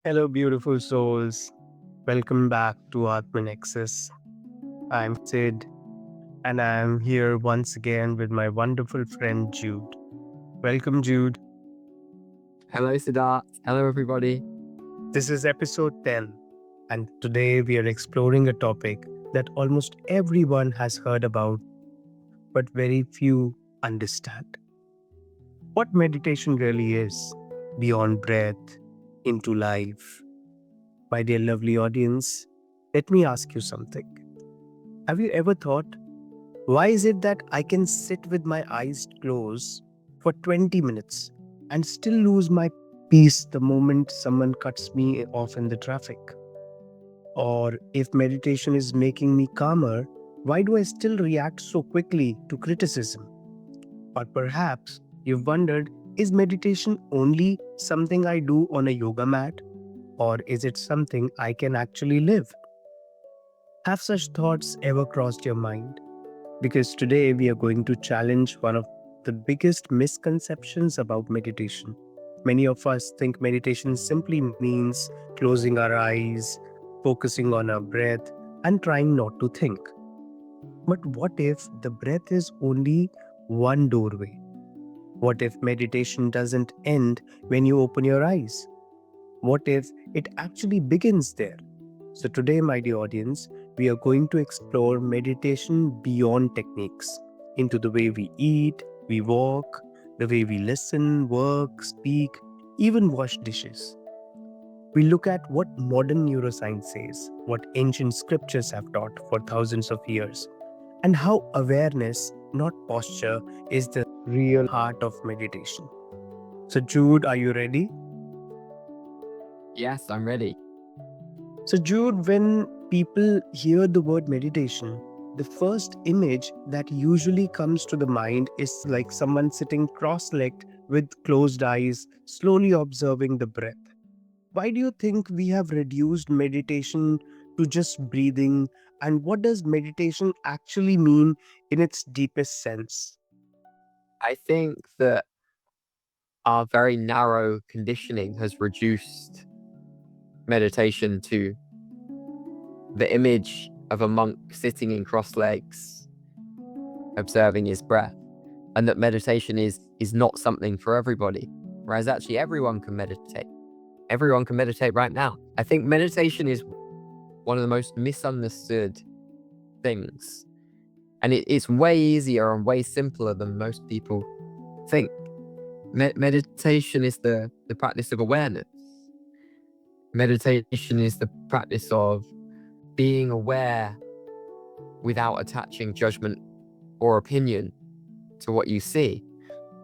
Hello, beautiful souls. Welcome back to Atmanexus. I'm Sid, and I'm here once again with my wonderful friend Jude. Welcome, Jude. Hello, Siddharth. Hello, everybody. This is episode 10, and today we are exploring a topic that almost everyone has heard about, but very few understand. What meditation really is beyond breath into life. My dear lovely audience, let me ask you something. Have you ever thought, why is it that I can sit with my eyes closed for 20 minutes and still lose my peace the moment someone cuts me off in the traffic? Or if meditation is making me calmer, why do I still react so quickly to criticism? Or perhaps you've wondered, is meditation only something I do on a yoga mat? Or is it something I can actually live? Have such thoughts ever crossed your mind? Because today we are going to challenge one of the biggest misconceptions about meditation. Many of us think meditation simply means closing our eyes, focusing on our breath, and trying not to think. But what if the breath is only one doorway? What if meditation doesn't end when you open your eyes? What if it actually begins there? So, today, my dear audience, we are going to explore meditation beyond techniques into the way we eat, we walk, the way we listen, work, speak, even wash dishes. We look at what modern neuroscience says, what ancient scriptures have taught for thousands of years, and how awareness, not posture, is the real heart of meditation. So, Jude, are you ready? Yes, I'm ready. So, Jude, when people hear the word meditation, the first image that usually comes to the mind is like someone sitting cross legged with closed eyes, slowly observing the breath. Why do you think we have reduced meditation to just breathing? And what does meditation actually mean in its deepest sense? I think that our very narrow conditioning has reduced meditation to the image of a monk sitting in cross legs, observing his breath, and that meditation is not something for everybody. Whereas actually everyone can meditate. Everyone can meditate right now. I think meditation is one of the most misunderstood things. And it's way easier and way simpler than most people think. Meditation is the practice of awareness. Meditation is the practice of being aware without attaching judgment or opinion to what you see.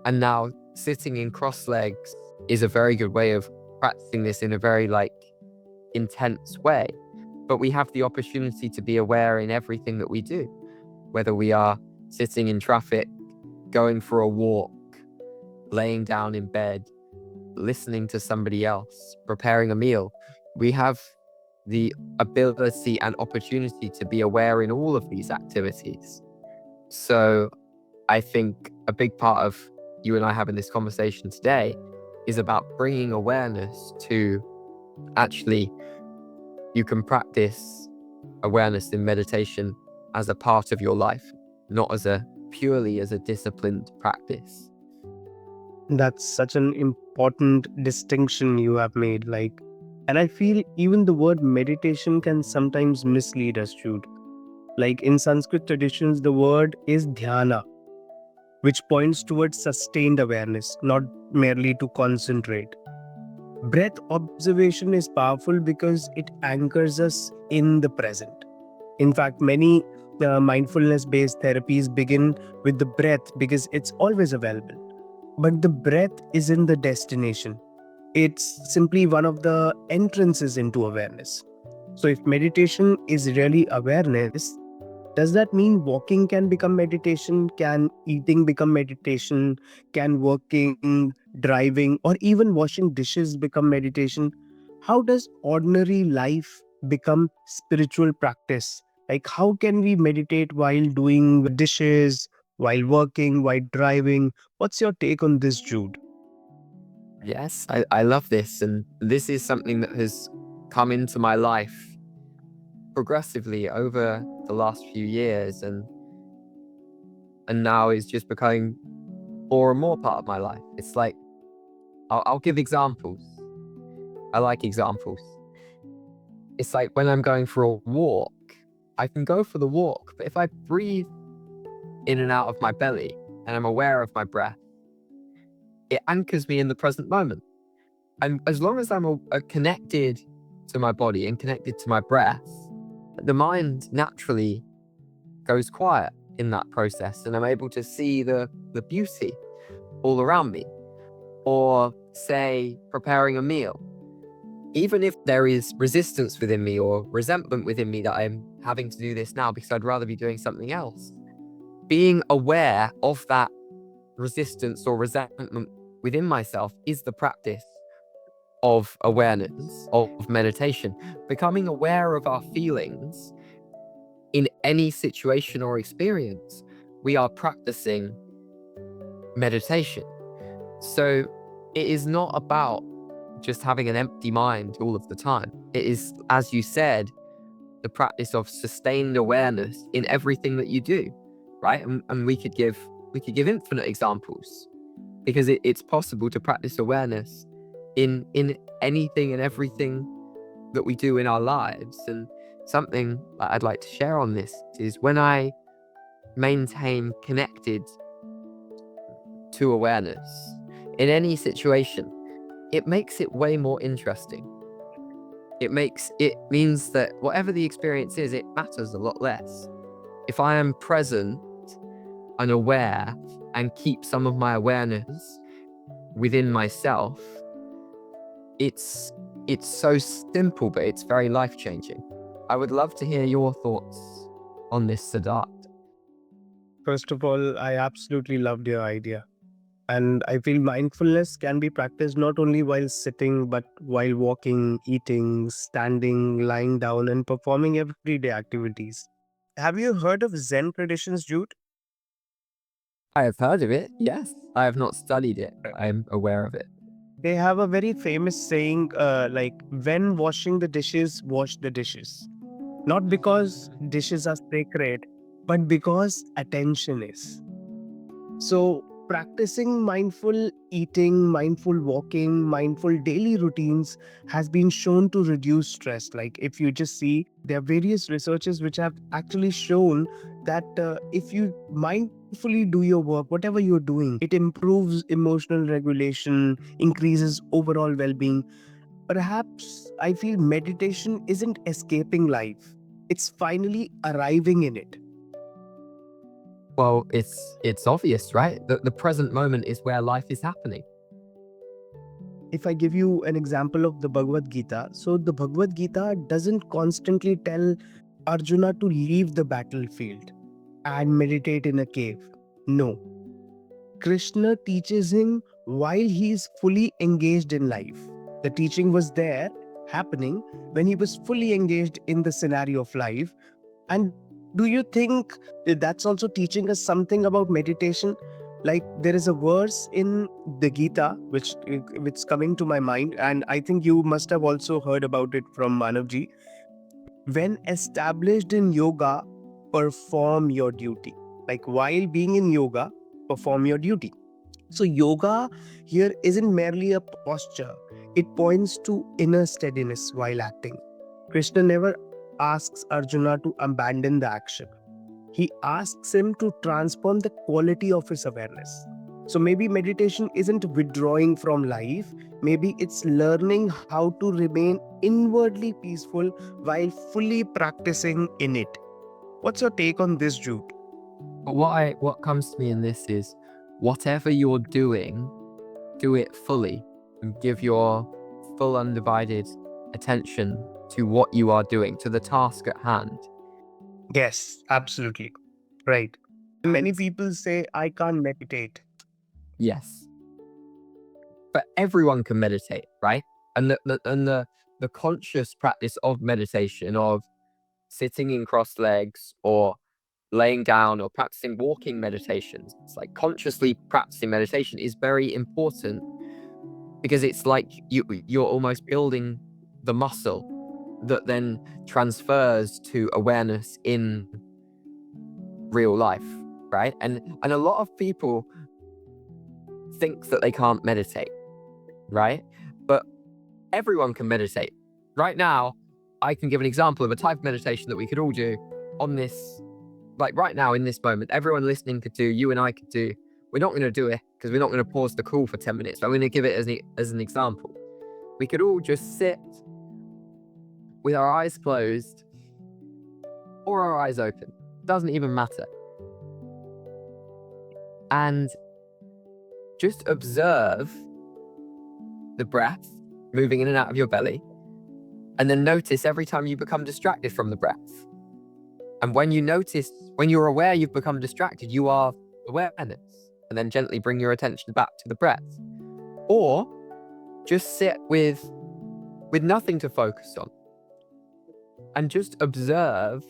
And now sitting in cross legs is a very good way of practicing this in a very intense way. But we have the opportunity to be aware in everything that we do, whether we are sitting in traffic, going for a walk, laying down in bed, listening to somebody else, preparing a meal. We have the ability and opportunity to be aware in all of these activities. So I think a big part of you and I having this conversation today is about bringing awareness to actually, you can practice awareness in meditation as a part of your life, not as a purely as a disciplined practice. That's such an important distinction you have made. And I feel even the word meditation can sometimes mislead us, Jude. Like in Sanskrit traditions, the word is dhyana, which points towards sustained awareness, not merely to concentrate. Breath observation is powerful because it anchors us in the present. In fact, many mindfulness based therapies begin with the breath because it's always available. But the breath isn't the destination, it's simply one of the entrances into awareness. So, if meditation is really awareness, does that mean walking can become meditation? Can eating become meditation? Can working, driving, or even washing dishes become meditation? How does ordinary life become spiritual practice? Like, how can we meditate while doing dishes, while working, while driving? What's your take on this, Jude? Yes, I love this. And this is something that has come into my life progressively over the last few years, and now is just becoming more and more part of my life. It's like, I'll give examples. I like examples. It's like when I'm going for a walk, I can go for the walk, but if I breathe in and out of my belly and I'm aware of my breath, it anchors me in the present moment. And as long as I'm connected to my body and connected to my breath, the mind naturally goes quiet in that process, and I'm able to see the beauty all around me. Or say, preparing a meal. Even if there is resistance within me or resentment within me that I'm having to do this now because I'd rather be doing something else, being aware of that resistance or resentment within myself is the practice of awareness, of meditation. Becoming aware of our feelings in any situation or experience, we are practicing meditation. So it is not about just having an empty mind all of the time. It is, as you said, the practice of sustained awareness in everything that you do, right? And we could give infinite examples, because it's possible to practice awareness in anything and everything that we do in our lives. And something that I'd like to share on this is when I maintain connected to awareness in any situation, it makes it way more interesting. It means that whatever the experience is, it matters a lot less. If I am present and aware and keep some of my awareness within myself, it's so simple, but it's very life-changing. I would love to hear your thoughts on this, Siddharth. First of all, I absolutely loved your idea. And I feel mindfulness can be practiced not only while sitting, but while walking, eating, standing, lying down, and performing everyday activities. Have you heard of Zen traditions, Jude? I have heard of it, yes. I have not studied it. I'm aware of it. They have a very famous saying like, when washing the dishes, wash the dishes. Not because dishes are sacred, but because attention is. So, practicing mindful eating, mindful walking, mindful daily routines has been shown to reduce stress. Like, if you just see, there are various researches which have actually shown that if you mindfully do your work, whatever you're doing, it improves emotional regulation, increases overall well being. Perhaps I feel meditation isn't escaping life, it's finally arriving in it. Well, it's obvious, right? The present moment is where life is happening. If I give you an example of the Bhagavad Gita, so the Bhagavad Gita doesn't constantly tell Arjuna to leave the battlefield and meditate in a cave. No. Krishna teaches him while he is fully engaged in life. The teaching was there, happening, when he was fully engaged in the scenario of life. And do you think that's also teaching us something about meditation? Like, there is a verse in the Gita which coming to my mind, and I think you must have also heard about it from Manavji. When established in yoga, perform your duty. Like, while being in yoga, perform your duty. So, yoga here isn't merely a posture, it points to inner steadiness while acting. Krishna never asks Arjuna to abandon the action, he asks him to transform the quality of his awareness. So maybe meditation isn't withdrawing from life, maybe it's learning how to remain inwardly peaceful while fully practicing in it. What's your take on this, Jude? But what comes to me in this is, whatever you're doing, do it fully and give your full undivided attention to what you are doing, to the task at hand. Yes, absolutely. Right. Many people say, I can't meditate. Yes. But everyone can meditate, right? And the conscious practice of meditation, of sitting in crossed legs or laying down or practicing walking meditations, it's like consciously practicing meditation is very important because it's like you're almost building the muscle that then transfers to awareness in real life, right? And a lot of people think that they can't meditate, right? But everyone can meditate. Right now, I can give an example of a type of meditation that we could all do on this, like right now in this moment. Everyone listening could do, you and I could do. We're not going to do it because we're not going to pause the call for 10 minutes, but I'm going to give it as an example. We could all just sit with our eyes closed or our eyes open. Doesn't even matter. And just observe the breath moving in and out of your belly. And then notice every time you become distracted from the breath. And when you're aware you've become distracted, you are awareness. And then gently bring your attention back to the breath. Or just sit with nothing to focus on. And just observe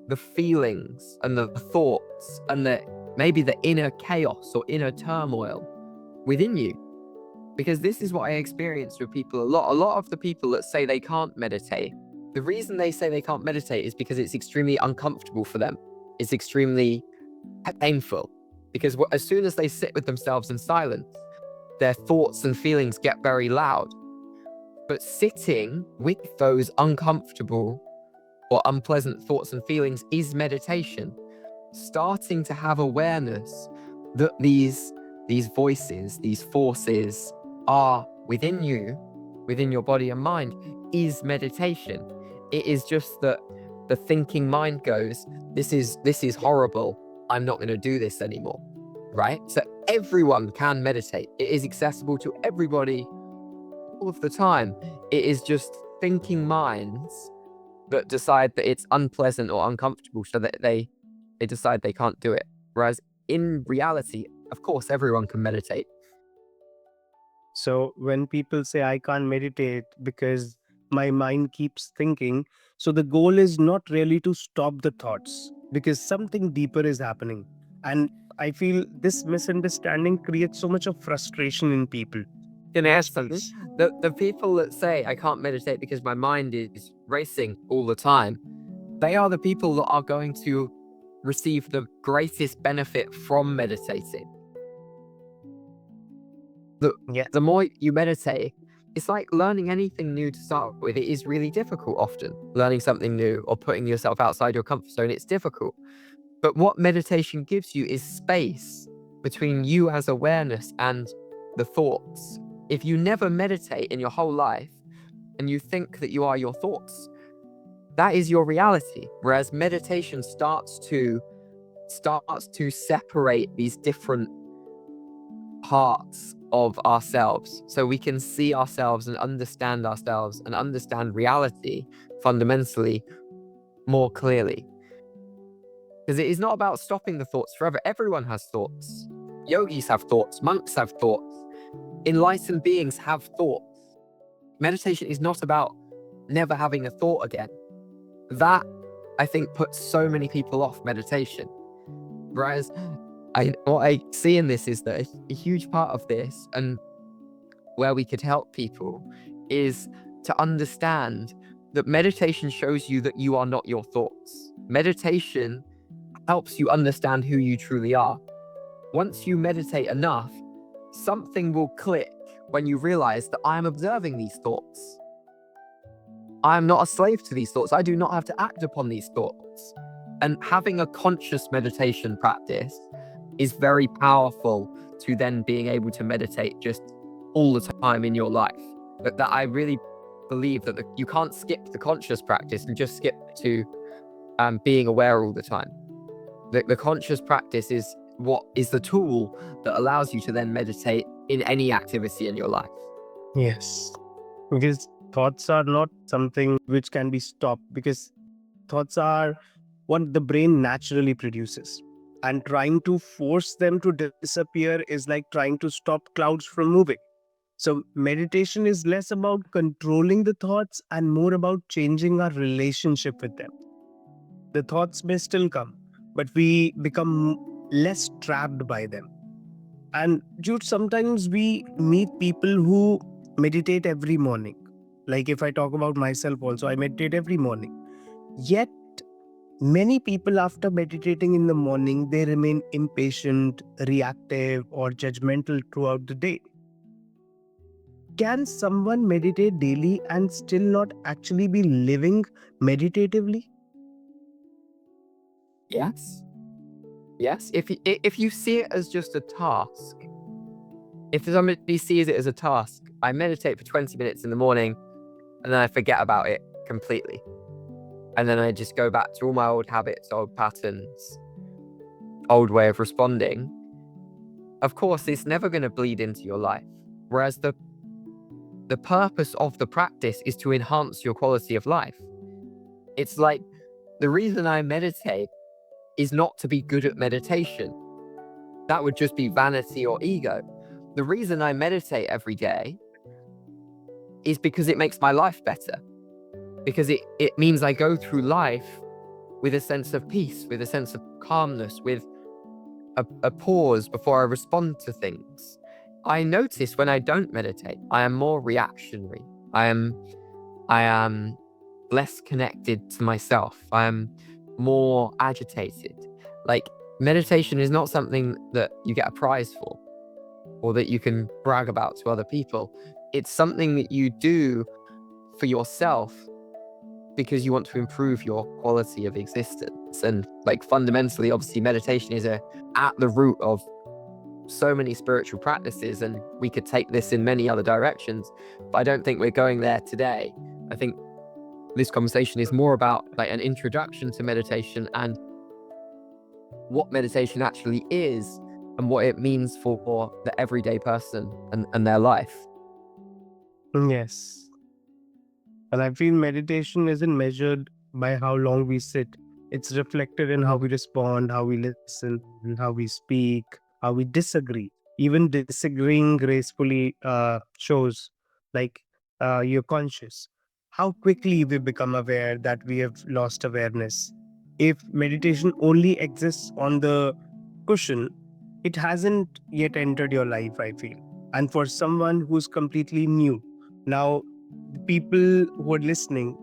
the feelings and the thoughts and maybe the inner chaos or inner turmoil within you. Because this is what I experienced with people a lot. A lot of the people that say they can't meditate, the reason they say they can't meditate is because it's extremely uncomfortable for them. It's extremely painful. Because as soon as they sit with themselves in silence, their thoughts and feelings get very loud. But sitting with those uncomfortable or unpleasant thoughts and feelings is meditation. Starting to have awareness that these voices, these forces are within you, within your body and mind, is meditation. It is just that the thinking mind goes, this is horrible. I'm not going to do this anymore, right? So everyone can meditate. It is accessible to everybody all of the time. It is just thinking minds that decide that it's unpleasant or uncomfortable, so that they decide they can't do it. Whereas in reality, of course, everyone can meditate. So when people say I can't meditate because my mind keeps thinking, so the goal is not really to stop the thoughts because something deeper is happening. And I feel this misunderstanding creates so much of frustration in people. In essence, the people that say I can't meditate because my mind is racing all the time, they are the people that are going to receive the greatest benefit from meditating. The more you meditate, it's like learning anything new to start with. It is really difficult often. Learning something new or putting yourself outside your comfort zone, it's difficult. But what meditation gives you is space between you as awareness and the thoughts. If you never meditate in your whole life and you think that you are your thoughts, that is your reality. Whereas meditation starts to separate these different parts of ourselves, so we can see ourselves and understand reality fundamentally more clearly. Because it is not about stopping the thoughts forever. Everyone has thoughts. Yogis have thoughts, monks have thoughts, enlightened beings have thoughts. Meditation is not about never having a thought again. That, I think, puts so many people off meditation. Whereas what I see in this is that a huge part of this, and where we could help people, is to understand that meditation shows you that you are not your thoughts. Meditation helps you understand who you truly are. Once you meditate enough, something will click when you realize that I am observing these thoughts. I am not a slave to these thoughts. I do not have to act upon these thoughts. And having a conscious meditation practice is very powerful to then being able to meditate just all the time in your life. But that I really believe that you can't skip the conscious practice and just skip to being aware all the time. The conscious practice is what is the tool that allows you to then meditate in any activity in your life. Yes. Because thoughts are not something which can be stopped, because thoughts are what the brain naturally produces. And trying to force them to disappear is like trying to stop clouds from moving. So, meditation is less about controlling the thoughts and more about changing our relationship with them. The thoughts may still come, but we become less trapped by them. And Jude, sometimes we meet people who meditate every morning. Like if I talk about myself also, I meditate every morning. Yet many people, after meditating in the morning, they remain impatient, reactive, or judgmental throughout the day. Can someone meditate daily and still not actually be living meditatively? Yes. Yes. If you see it as just a task, if somebody sees it as a task, I meditate for 20 minutes in the morning and then I forget about it completely. And then I just go back to all my old habits, old patterns, old way of responding. Of course, it's never going to bleed into your life. Whereas the purpose of the practice is to enhance your quality of life. It's like the reason I meditate is not to be good at meditation. That would just be vanity or ego. The reason I meditate every day is because it makes my life better. Because it means I go through life with a sense of peace, with a sense of calmness, with a pause before I respond to things. I notice when I don't meditate, I am more reactionary. I am less connected to myself. I am more agitated. Like, meditation is not something that you get a prize for or that you can brag about to other people. It's something that you do for yourself because you want to improve your quality of existence. And like fundamentally, obviously, meditation is at the root of so many spiritual practices, and we could take this in many other directions, but I don't think we're going there today. I think this conversation is more about like an introduction to meditation and what meditation actually is and what it means for the everyday person and their life. Yes. And I feel meditation isn't measured by how long we sit. It's reflected in how we respond, how we listen, and how we speak, how we disagree. Even disagreeing gracefully shows like you're conscious. How quickly we become aware that we have lost awareness. If meditation only exists on the cushion, it hasn't yet entered your life, I feel. And for someone who's completely new, now the people who are listening,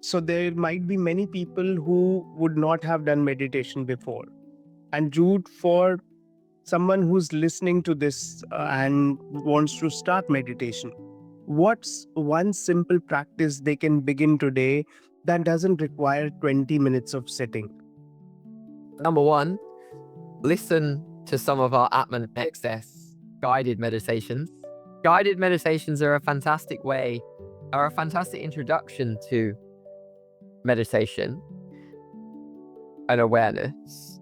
so there might be many people who would not have done meditation before. And Jude, for someone who's listening to this and wants to start meditation, what's one simple practice they can begin today that doesn't require 20 minutes of sitting? Number one, listen to some of our Atmanexus guided meditations. Guided meditations are a fantastic introduction to meditation and awareness.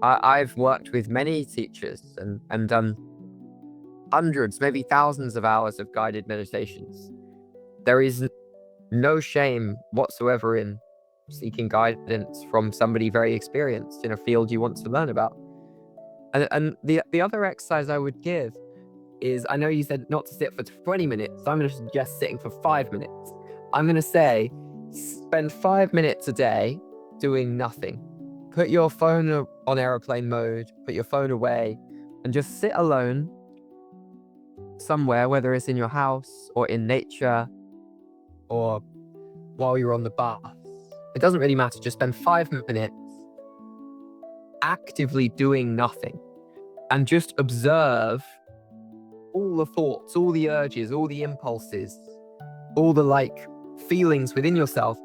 I've worked with many teachers and done hundreds, maybe thousands of hours of guided meditations. There is no shame whatsoever in seeking guidance from somebody very experienced in a field you want to learn about. And the other exercise I would give is, I know you said not to sit for 20 minutes, so I'm going to suggest sitting for 5 minutes. I'm going to say, spend 5 minutes a day doing nothing. Put your phone on airplane mode, put your phone away, and just sit alone somewhere, whether it's in your house or in nature or while you're on the bus. It doesn't really matter. Just spend 5 minutes actively doing nothing and just observe all the thoughts, all the urges, all the impulses, all the feelings within yourself,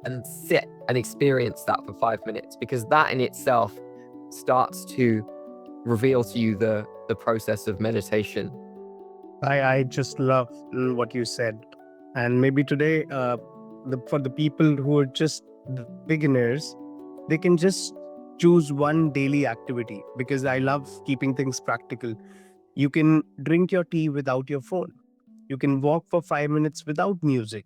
and sit and experience that for 5 minutes, because that in itself starts to reveal to you the process of meditation. I just love what you said. And maybe today, for the people who are just the beginners, they can just choose one daily activity, because I love keeping things practical. You can drink your tea without your phone. You can walk for 5 minutes without music.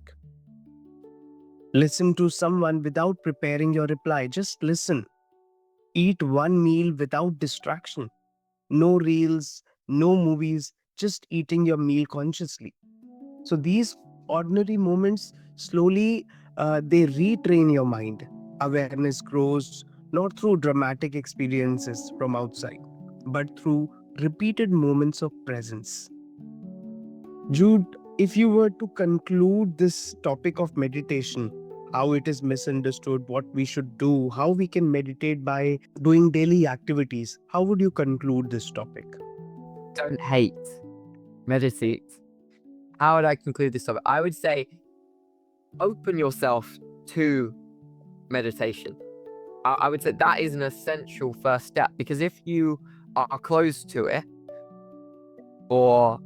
Listen to someone without preparing your reply. Just listen. Eat one meal without distraction. No reels, no movies, just eating your meal consciously. So these ordinary moments slowly they retrain your mind. Awareness grows not through dramatic experiences from outside, but through repeated moments of presence. Jude, if you were to conclude this topic of meditation, how it is misunderstood, what we should do, how we can meditate by doing daily activities, how would you conclude this topic? Don't hate, meditate. How would I conclude this topic? I would say open yourself to meditation. I would say that is an essential first step, because if you are closed to it or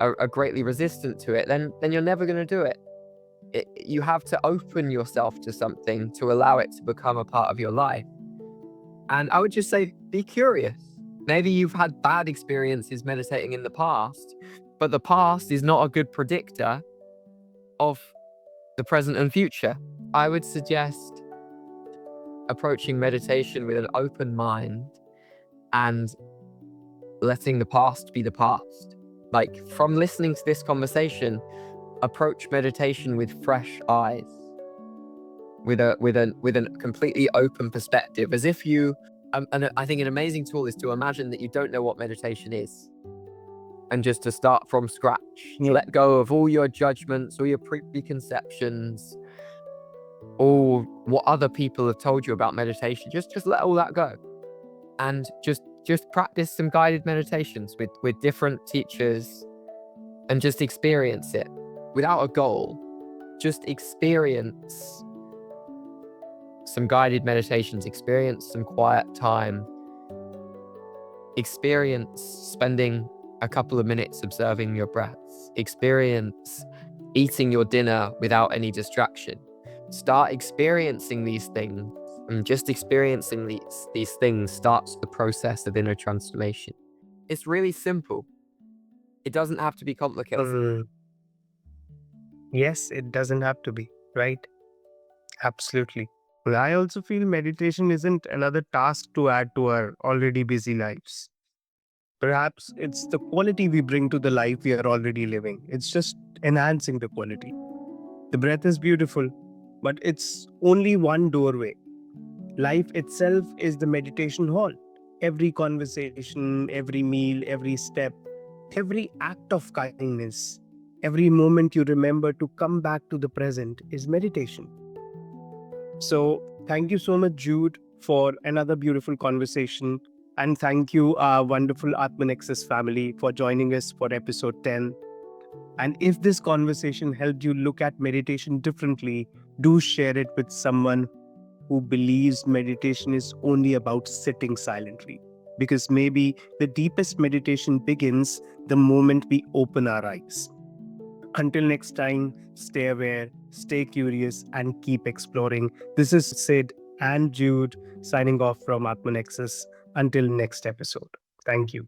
are greatly resistant to it, then you're never going to do it. You have to open yourself to something to allow it to become a part of your life. And I would just say, be curious. Maybe you've had bad experiences meditating in the past, but the past is not a good predictor of the present and future. I would suggest approaching meditation with an open mind and letting the past be the past. Like, from listening to this conversation, approach meditation with fresh eyes, with a completely open perspective, as if you and I think an amazing tool is to imagine that you don't know what meditation is, and just to start from scratch. You let go of all your judgments, all your preconceptions, all what other people have told you about meditation. Just let all that go, and just practice some guided meditations with different teachers, and just experience it without a goal. Just experience some guided meditations, experience some quiet time, experience spending a couple of minutes observing your breaths, experience eating your dinner without any distraction. Start experiencing these things, and just experiencing these things starts the process of inner transformation. It's really simple. It doesn't have to be complicated. Yes, it doesn't have to be, right? Absolutely. Well, I also feel meditation isn't another task to add to our already busy lives. Perhaps it's the quality we bring to the life we are already living. It's just enhancing the quality. The breath is beautiful, but it's only one doorway. Life itself is the meditation hall. Every conversation, every meal, every step, every act of kindness, every moment you remember to come back to the present is meditation. So, thank you so much, Jude, for another beautiful conversation. And thank you, our wonderful Atmanexus family, for joining us for episode 10. And if this conversation helped you look at meditation differently, do share it with someone who believes meditation is only about sitting silently. Because maybe the deepest meditation begins the moment we open our eyes. Until next time, stay aware, stay curious, and keep exploring. This is Sid and Jude signing off from Atmanexus. Until next episode. Thank you.